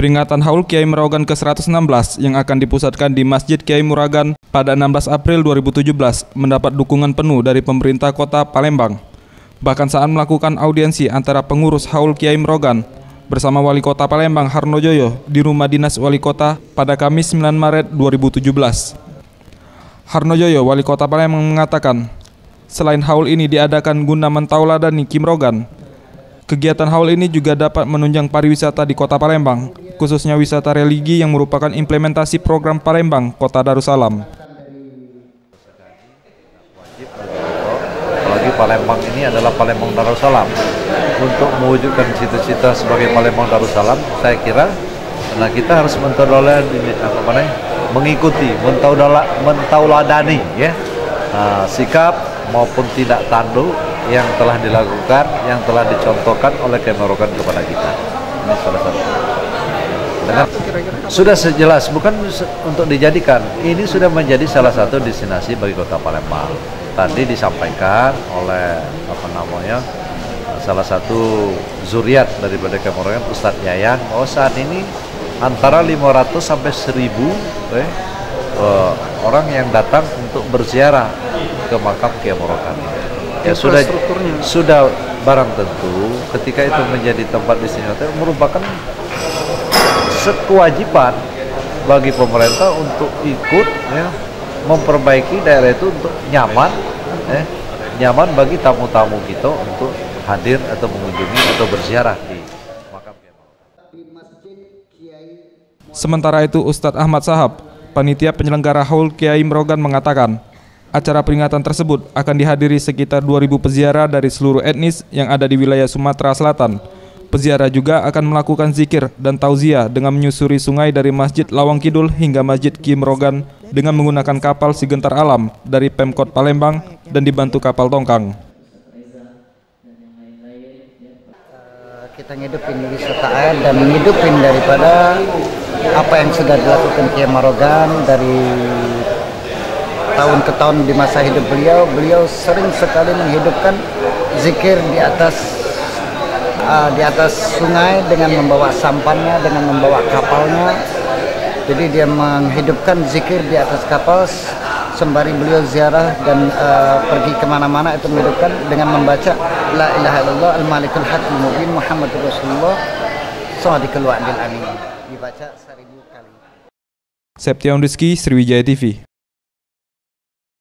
Peringatan Haul Kiai Merogan ke-116 yang akan dipusatkan di Masjid Kiai Muragan pada 16 April 2017 mendapat dukungan penuh dari pemerintah kota Palembang. Bahkan saat melakukan audiensi antara pengurus Haul Kiai Merogan bersama Wali Kota Palembang Harnojoyo di Rumah Dinas Wali Kota pada Kamis 9 Maret 2017. Harnojoyo, Wali Kota Palembang mengatakan, selain haul ini diadakan guna mentauladani Ki Merogan, kegiatan haul ini juga dapat menunjang pariwisata di Kota Palembang, khususnya wisata religi yang merupakan implementasi program Palembang Kota Darussalam. Apalagi Palembang ini adalah Palembang Darussalam. Untuk mewujudkan cita-cita sebagai Palembang Darussalam, saya kira kita harus mengikuti, mentauladani ya, sikap maupun tidak tanduk yang telah dilakukan, yang telah dicontohkan oleh Kiai Merogan kepada kita. Ini salah satu. Sudah sejelas, bukan untuk dijadikan. Ini sudah menjadi salah satu destinasi bagi Kota Palembang. Tadi disampaikan oleh salah satu zuriat daripada Kiai Merogan, Ustadz Yayang, bahwa saat ini antara 500 sampai 1000 orang yang datang untuk berziarah ke makam Kiai Merogan. Ya sudah barang tentu ketika itu menjadi tempat destinasi merupakan kewajiban bagi pemerintah untuk ikut ya, memperbaiki daerah itu untuk nyaman bagi tamu-tamu kita untuk hadir atau mengunjungi atau berziarah di makam Kiai Merogan. Sementara itu Ustadz Ahmad Sahab, panitia penyelenggara Haul Kiai Merogan mengatakan, acara peringatan tersebut akan dihadiri sekitar 2.000 peziarah dari seluruh etnis yang ada di wilayah Sumatera Selatan. Peziarah juga akan melakukan zikir dan tauziah dengan menyusuri sungai dari Masjid Lawang Kidul hingga Masjid Ki Merogan dengan menggunakan kapal Sigentar Alam dari Pemkot Palembang dan dibantu kapal tongkang. Kita ngidupin wisata air dan ngidupin daripada apa yang sudah dilakukan Kiai Merogan dari tahun ke tahun di masa hidup beliau sering sekali menghidupkan zikir di atas sungai dengan membawa sampannya, dengan membawa kapalnya. Jadi dia menghidupkan zikir di atas kapal sembari beliau ziarah dan pergi kemana-mana itu menghidupkan dengan membaca La ilaha illallah al-malikul haqqul mubin Muhammadur Rasulullah shadiqul wa'dil amin. Dibaca 1000 kali. Septian Rizky, Sriwijaya TV.